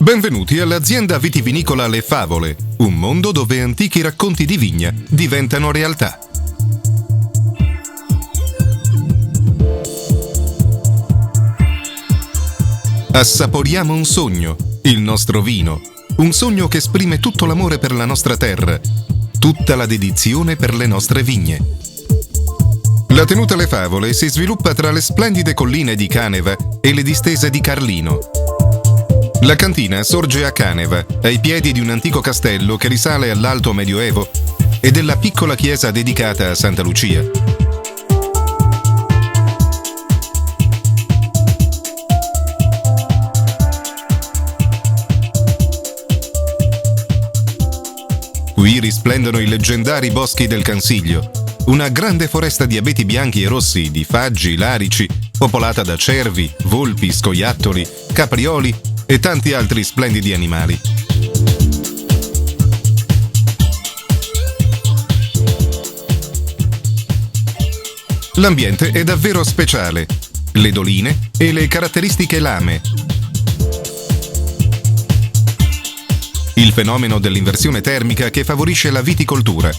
Benvenuti all'azienda vitivinicola Le Favole, un mondo dove antichi racconti di vigna diventano realtà. Assaporiamo un sogno, il nostro vino, un sogno che esprime tutto l'amore per la nostra terra, tutta la dedizione per le nostre vigne. La tenuta Le Favole si sviluppa tra le splendide colline di Caneva e le distese di Carlino. La cantina sorge a Caneva, ai piedi di un antico castello che risale all'Alto Medioevo e della piccola chiesa dedicata a Santa Lucia. Qui risplendono i leggendari boschi del Cansiglio, una grande foresta di abeti bianchi e rossi, di faggi, larici, popolata da cervi, volpi, scoiattoli, caprioli e tanti altri splendidi animali. L'ambiente è davvero speciale, le doline e le caratteristiche lame. Il fenomeno dell'inversione termica che favorisce la viticoltura.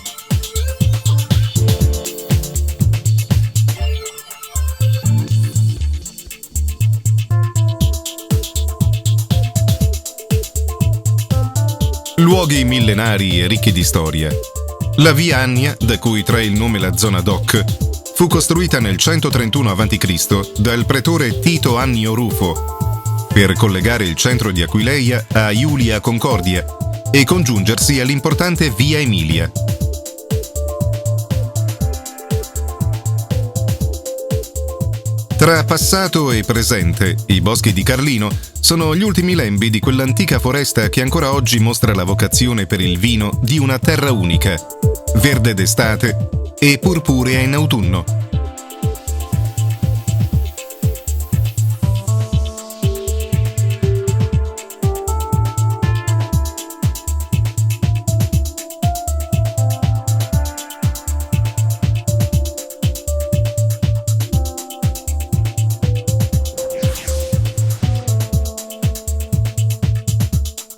Luoghi millenari e ricchi di storia. La via Annia, da cui trae il nome la zona DOC, fu costruita nel 131 a.C. dal pretore Tito Annio Rufo per collegare il centro di Aquileia a Iulia Concordia e congiungersi all'importante via Emilia. Tra passato e presente, i boschi di Carlino sono gli ultimi lembi di quell'antica foresta che ancora oggi mostra la vocazione per il vino di una terra unica, verde d'estate e purpurea in autunno.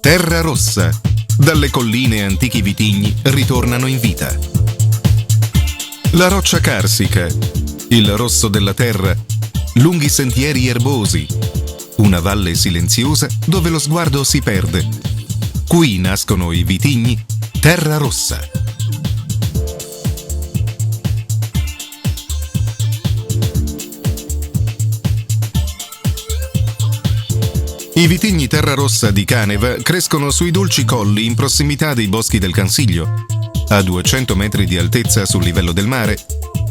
Terra rossa. Dalle colline antichi vitigni ritornano in vita. La roccia carsica, il rosso della terra, lunghi sentieri erbosi, una valle silenziosa dove lo sguardo si perde. Qui nascono i vitigni Terra Rossa. I vitigni Terra Rossa di Caneva crescono sui dolci colli in prossimità dei boschi del Cansiglio, a 200 metri di altezza sul livello del mare,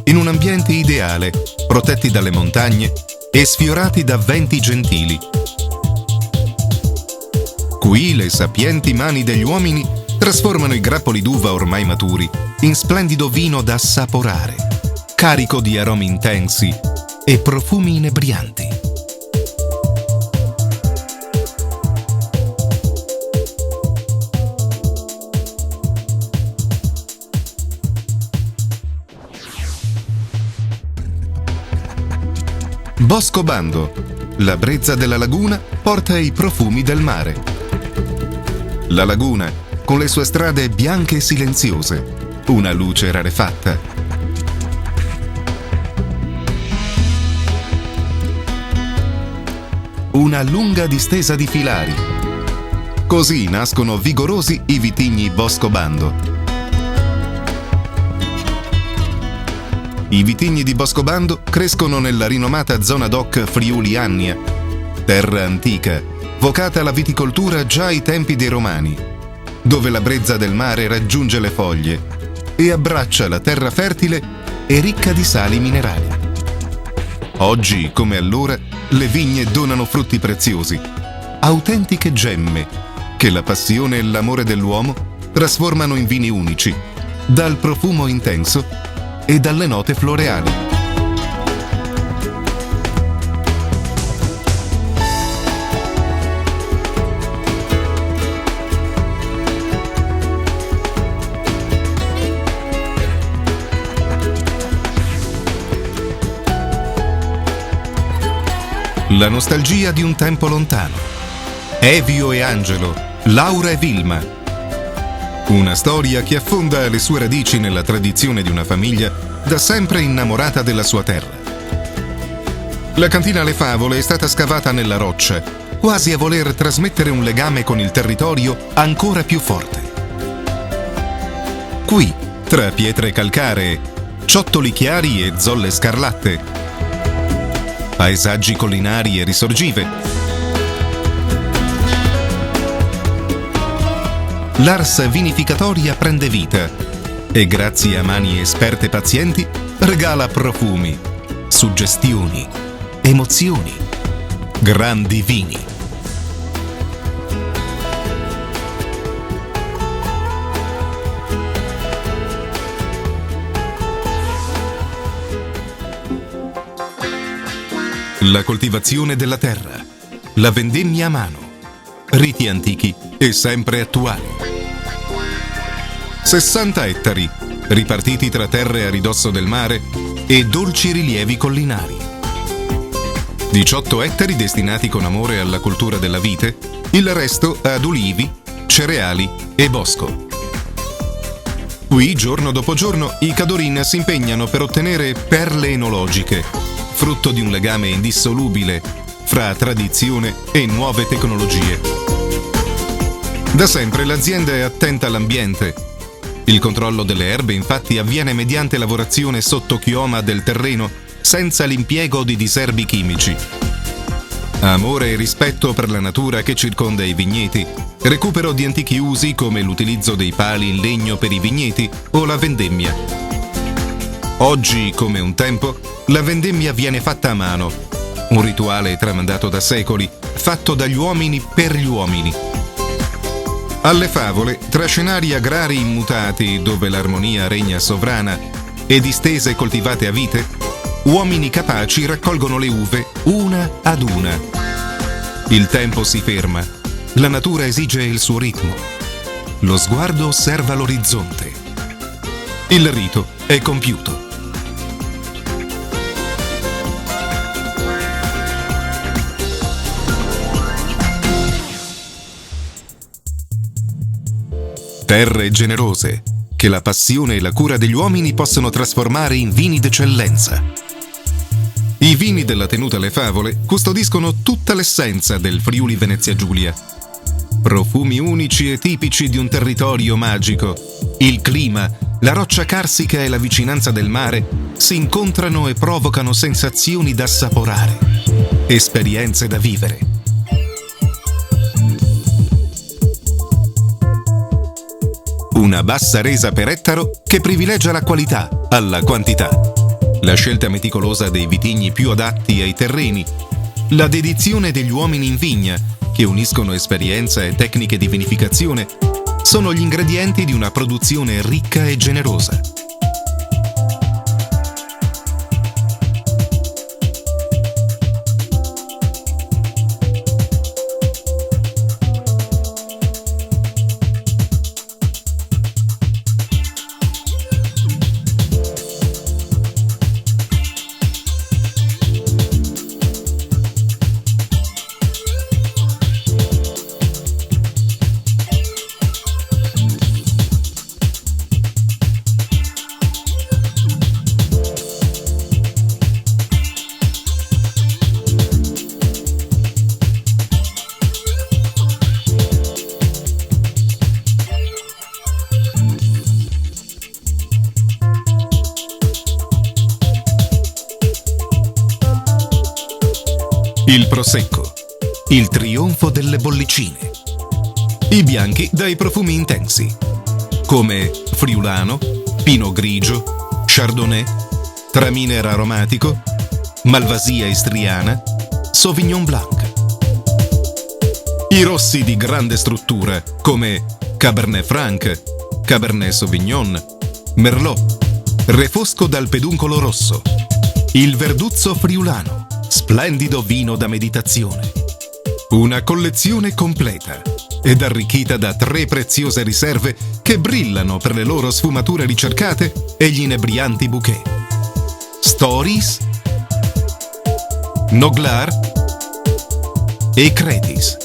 in un ambiente ideale, protetti dalle montagne e sfiorati da venti gentili. Qui le sapienti mani degli uomini trasformano i grappoli d'uva ormai maturi in splendido vino da assaporare, carico di aromi intensi e profumi inebrianti. Boscobando. La brezza della laguna porta i profumi del mare. La laguna, con le sue strade bianche e silenziose, una luce rarefatta. Una lunga distesa di filari. Così nascono vigorosi i vitigni Boscobando. I vitigni di Boscobando crescono nella rinomata zona DOC Friuli Annia, terra antica, vocata alla viticoltura già ai tempi dei Romani, dove la brezza del mare raggiunge le foglie e abbraccia la terra fertile e ricca di sali minerali. Oggi, come allora, le vigne donano frutti preziosi, autentiche gemme, che la passione e l'amore dell'uomo trasformano in vini unici, dal profumo intenso e dalle note floreali. La nostalgia di un tempo lontano. Evio e Angelo, Laura e Vilma. Una storia che affonda le sue radici nella tradizione di una famiglia da sempre innamorata della sua terra. La cantina Le Favole è stata scavata nella roccia, quasi a voler trasmettere un legame con il territorio ancora più forte. Qui, tra pietre calcaree, ciottoli chiari e zolle scarlatte, paesaggi collinari e risorgive, l'ars vinificatoria prende vita e grazie a mani esperte e pazienti regala profumi, suggestioni, emozioni, grandi vini. La coltivazione della terra, la vendemmia a mano, riti antichi e sempre attuali. 60 ettari, ripartiti tra terre a ridosso del mare e dolci rilievi collinari. 18 ettari destinati con amore alla coltura della vite, il resto ad ulivi, cereali e bosco. Qui, giorno dopo giorno, i Cadorin si impegnano per ottenere perle enologiche, frutto di un legame indissolubile fra tradizione e nuove tecnologie. Da sempre l'azienda è attenta all'ambiente. Il controllo delle erbe infatti avviene mediante lavorazione sotto chioma del terreno senza l'impiego di diserbi chimici. Amore e rispetto per la natura che circonda i vigneti, recupero di antichi usi come l'utilizzo dei pali in legno per i vigneti o la vendemmia. Oggi, come un tempo, la vendemmia viene fatta a mano, un rituale tramandato da secoli, fatto dagli uomini per gli uomini. Alle Favole, tra scenari agrari immutati dove l'armonia regna sovrana e distese coltivate a vite, uomini capaci raccolgono le uve una ad una. Il tempo si ferma, la natura esige il suo ritmo. Lo sguardo osserva l'orizzonte. Il rito è compiuto. Terre generose, che la passione e la cura degli uomini possono trasformare in vini d'eccellenza. I vini della tenuta Le Favole custodiscono tutta l'essenza del Friuli Venezia Giulia. Profumi unici e tipici di un territorio magico. Il clima, la roccia carsica e la vicinanza del mare si incontrano e provocano sensazioni da assaporare, esperienze da vivere. Una bassa resa per ettaro che privilegia la qualità alla quantità. La scelta meticolosa dei vitigni più adatti ai terreni. La dedizione degli uomini in vigna, che uniscono esperienza e tecniche di vinificazione, sono gli ingredienti di una produzione ricca e generosa. Il Prosecco, il trionfo delle bollicine. I bianchi dai profumi intensi, come Friulano, Pinot Grigio, Chardonnay, Traminer aromatico, Malvasia istriana, Sauvignon Blanc. I rossi di grande struttura, come Cabernet Franc, Cabernet Sauvignon, Merlot, Refosco dal peduncolo rosso. Il Verduzzo friulano, splendido vino da meditazione. Una collezione completa ed arricchita da 3 preziose riserve che brillano per le loro sfumature ricercate e gli inebrianti bouquet. Stories, Noglar e Cretis.